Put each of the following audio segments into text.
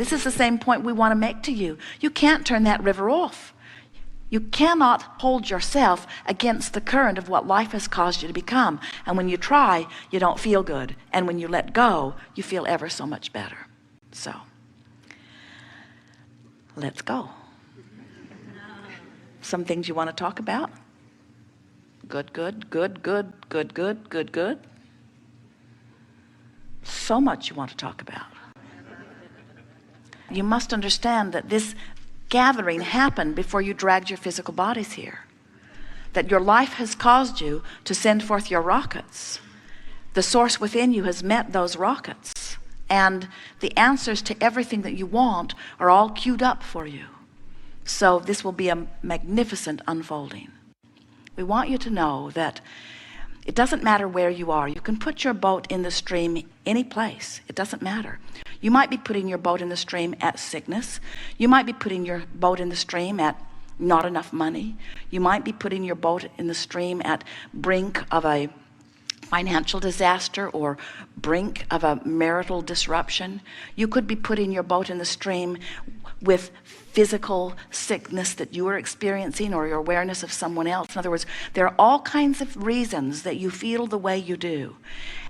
This is the same point we want to make to you. You can't turn that river off. You cannot hold yourself against the current of what life has caused you to become. And when you try, you don't feel good. And when you let go, you feel ever so much better. So, let's go. Some things you want to talk about? Good. So much you want to talk about. You must understand that this gathering happened before you dragged your physical bodies here. That your life has caused you to send forth your rockets. The source within you has met those rockets. And the answers to everything that you want are all queued up for you. So this will be a magnificent unfolding. We want you to know that it doesn't matter where you are. You can put your boat in the stream any place. It doesn't matter. You might be putting your boat in the stream at sickness. You might be putting your boat in the stream at not enough money. You might be putting your boat in the stream at brink of a financial disaster or brink of a marital disruption. You could be putting your boat in the stream with physical sickness that you are experiencing or your awareness of someone else. In other words, there are all kinds of reasons that you feel the way you do.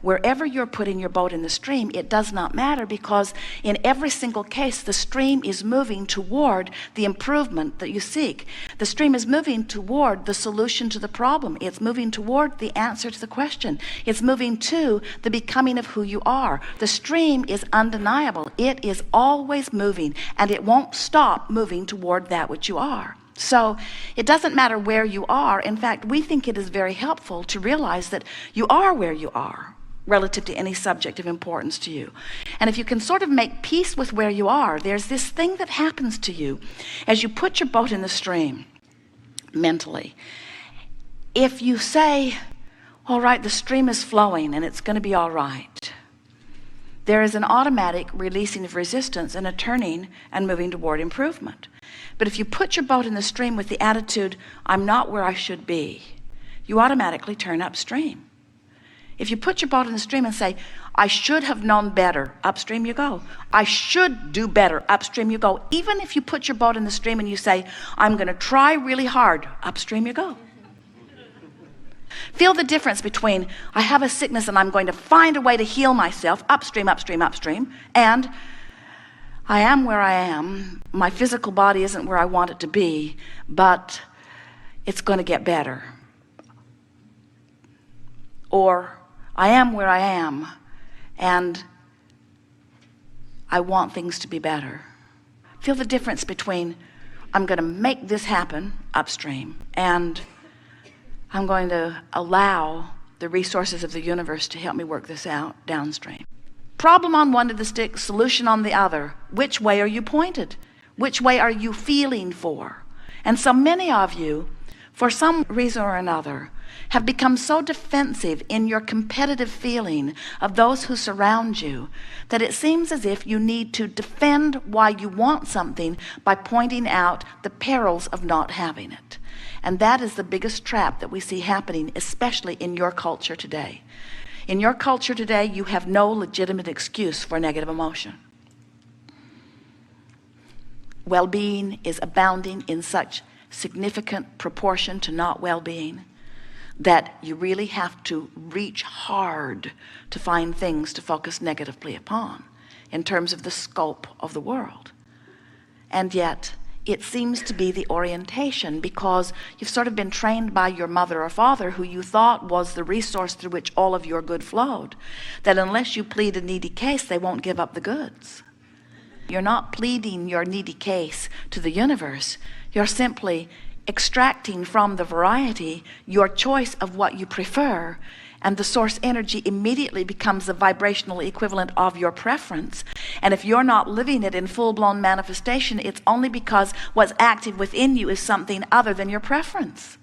Wherever you're putting your boat in the stream, it does not matter, because in every single case, the stream is moving toward the improvement that you seek. The stream is moving toward the solution to the problem. It's moving toward the answer to the question. It's moving to the becoming of who you are. The stream is undeniable. It is always moving, and it won't stop moving toward that which you are. So it doesn't matter where you are. In fact, we think it is very helpful to realize that you are where you are relative to any subject of importance to you. And if you can sort of make peace with where you are, there's this thing that happens to you as you put your boat in the stream mentally. If you say, all right, the stream is flowing and it's going to be all right, there is an automatic releasing of resistance and a turning and moving toward improvement. But if you put your boat in the stream with the attitude, I'm not where I should be, you automatically turn upstream. If you put your boat in the stream and say, I should have known better, upstream you go. I should do better, upstream you go. Even if you put your boat in the stream and you say, I'm going to try really hard, upstream you go. Feel the difference between, I have a sickness and I'm going to find a way to heal myself, upstream, and I am where I am. My physical body isn't where I want it to be, but it's going to get better. Or, I am where I am, and I want things to be better. Feel the difference between, I'm going to make this happen, upstream, and I'm going to allow the resources of the universe to help me work this out, downstream. Problem on one of the sticks, solution on the other. Which way are you pointed? Which way are you feeling for? And so many of you, for some reason or another, have become so defensive in your competitive feeling of those who surround you that it seems as if you need to defend why you want something by pointing out the perils of not having it. And that is the biggest trap that we see happening, especially in your culture today. In your culture today, you have no legitimate excuse for negative emotion. Well-being is abounding in such significant proportion to not well-being that you really have to reach hard to find things to focus negatively upon in terms of the scope of the world. And yet it seems to be the orientation, because you've sort of been trained by your mother or father, who you thought was the resource through which all of your good flowed, that unless you plead a needy case, they won't give up the goods. You're not pleading your needy case to the universe. You're simply extracting from the variety your choice of what you prefer, and the source energy immediately becomes the vibrational equivalent of your preference. And if you're not living it in full-blown manifestation, it's only because what's active within you is something other than your preference.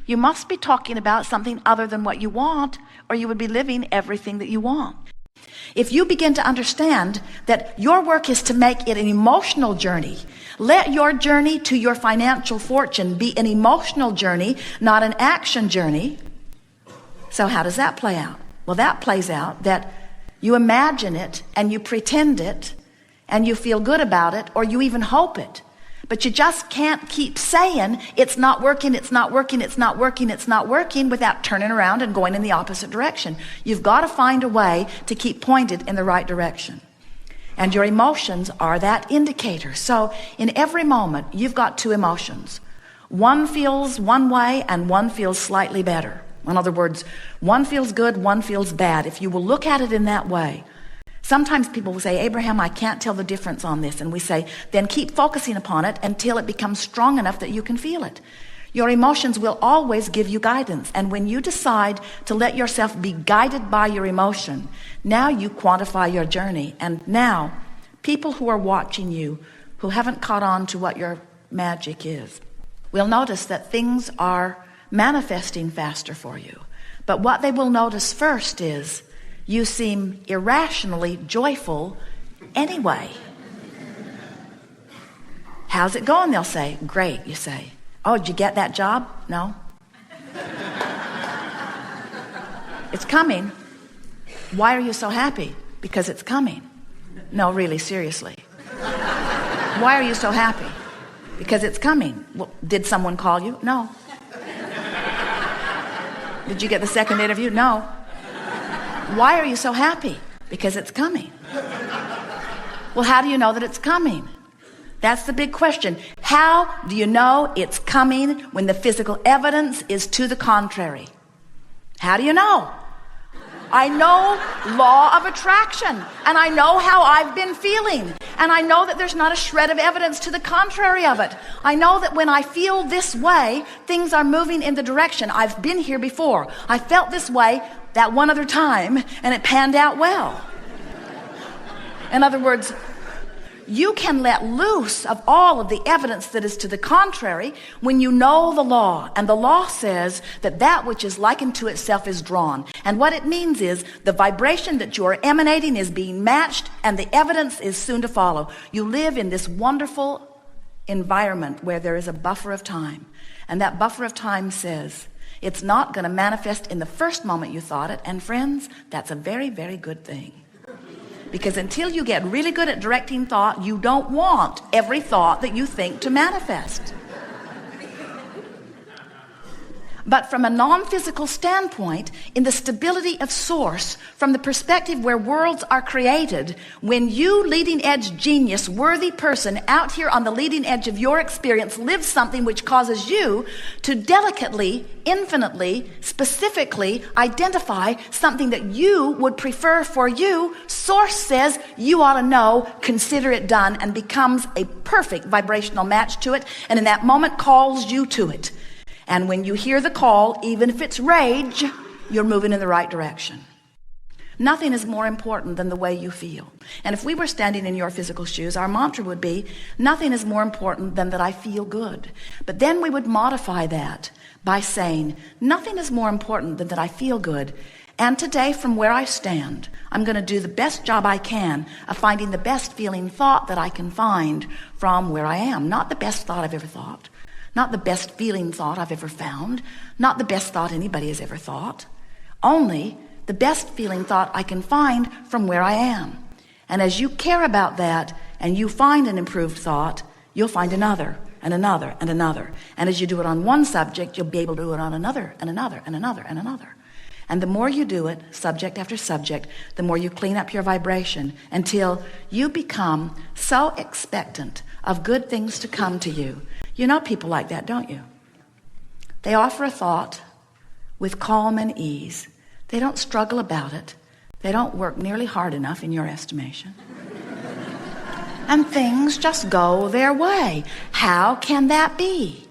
You must be talking about something other than what you want, or you would be living everything that you want. If you begin to understand that your work is to make it an emotional journey, let your journey to your financial fortune be an emotional journey, not an action journey. So how does that play out? Well, that plays out that you imagine it and you pretend it, and you feel good about it, or you even hope it. But you just can't keep saying, it's not working, it's not working, it's not working, it's not working, without turning around and going in the opposite direction. You've got to find a way to keep pointed in the right direction. And your emotions are that indicator. So in every moment, you've got two emotions. One feels one way and one feels slightly better. In other words, one feels good, one feels bad. If you will look at it in that way. Sometimes people will say, Abraham, I can't tell the difference on this. And we say, then keep focusing upon it until it becomes strong enough that you can feel it. Your emotions will always give you guidance. And when you decide to let yourself be guided by your emotion, now you quantify your journey. And now, people who are watching you, who haven't caught on to what your magic is, will notice that things are manifesting faster for you. But what they will notice first is, you seem irrationally joyful anyway. How's it going? They'll say, great. You say, oh, did you get that job? No. It's coming. Why are you so happy? Because it's coming. No, really, seriously. Why are you so happy? Because it's coming. Well, did someone call you? No. Did you get the second interview? No. Why are you so happy? Because it's coming. Well, how do you know that it's coming? That's the big question. How do you know it's coming when the physical evidence is to the contrary? How do you know? I know law of attraction, and I know how I've been feeling, and I know that there's not a shred of evidence to the contrary of it. I know that when I feel this way, things are moving in the direction. I've been here before. I felt this way that one other time, and it panned out well. In other words, you can let loose of all of the evidence that is to the contrary when you know the law. And the law says that that which is likened to itself is drawn. And what it means is the vibration that you are emanating is being matched, and the evidence is soon to follow. You live in this wonderful environment where there is a buffer of time. And that buffer of time says it's not going to manifest in the first moment you thought it. And friends, that's a very, very good thing. Because until you get really good at directing thought, you don't want every thought that you think to manifest. But from a non-physical standpoint, in the stability of source, from the perspective where worlds are created, when you, leading edge genius, worthy person, out here on the leading edge of your experience, live something which causes you to delicately, infinitely, specifically identify something that you would prefer for you, source says you ought to know, consider it done, and becomes a perfect vibrational match to it, and in that moment calls you to it. And when you hear the call, even if it's rage, you're moving in the right direction. Nothing is more important than the way you feel. And if we were standing in your physical shoes, our mantra would be, nothing is more important than that I feel good. But then we would modify that by saying, nothing is more important than that I feel good. And today, from where I stand, I'm going to do the best job I can of finding the best feeling thought that I can find from where I am. Not the best thought I've ever thought. Not the best feeling thought I've ever found. Not the best thought anybody has ever thought. Only the best feeling thought I can find from where I am. And as you care about that and you find an improved thought, you'll find another and another and another. And as you do it on one subject, you'll be able to do it on another and another and another and another. And the more you do it, subject after subject, the more you clean up your vibration until you become so expectant of good things to come to you. You know people like that, don't you? They offer a thought with calm and ease. They don't struggle about it. They don't work nearly hard enough in your estimation. And things just go their way. How can that be?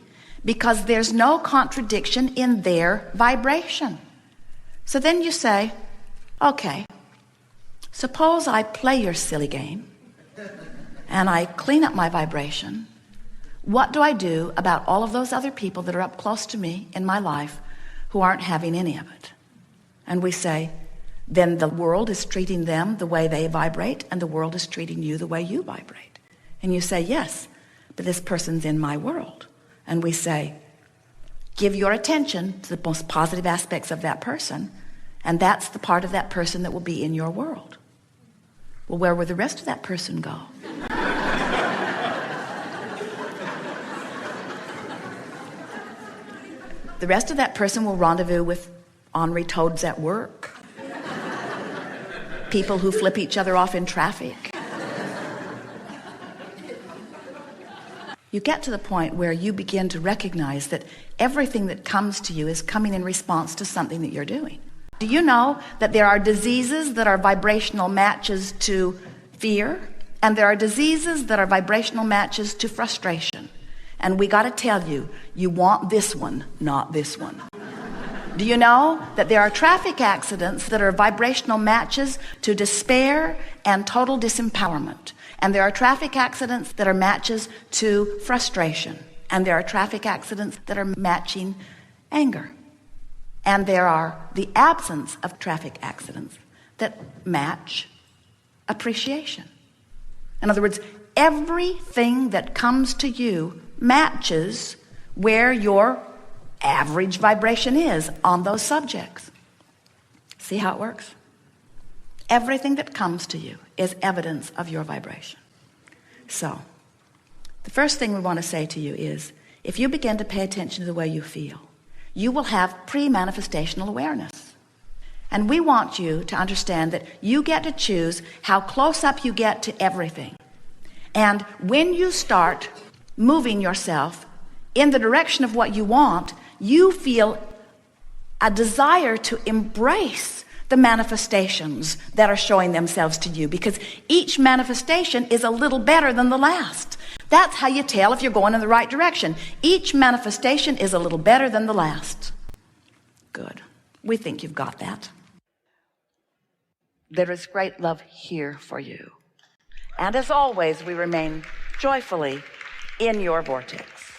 Because there's no contradiction in their vibration. So then you say, okay, suppose I play your silly game and I clean up my vibration. What do I do about all of those other people that are up close to me in my life who aren't having any of it? And we say, then the world is treating them the way they vibrate, and the world is treating you the way you vibrate. And you say, yes, but this person's in my world. And we say, give your attention to the most positive aspects of that person, and that's the part of that person that will be in your world. Well, where will the rest of that person go? The rest of that person will rendezvous with ornery toads at work, people who flip each other off in traffic. You get to the point where you begin to recognize that everything that comes to you is coming in response to something that you're doing. Do you know that there are diseases that are vibrational matches to fear, and there are diseases that are vibrational matches to frustration? And we got to tell you, you want this one, not this one. Do you know that there are traffic accidents that are vibrational matches to despair and total disempowerment? And there are traffic accidents that are matches to frustration. And there are traffic accidents that are matching anger. And there are the absence of traffic accidents that match appreciation. In other words, everything that comes to you matches where your average vibration is on those subjects. See how it works? Everything that comes to you is evidence of your vibration. So, the first thing we want to say to you is, if you begin to pay attention to the way you feel, you will have pre-manifestational awareness. And we want you to understand that you get to choose how close up you get to everything. And when you start moving yourself in the direction of what you want, you feel a desire to embrace the manifestations that are showing themselves to you, because each manifestation is a little better than the last. That's how you tell if you're going in the right direction. Each manifestation is a little better than the last. Good. We think you've got that. There is great love here for you. And as always, we remain joyfully in your vortex.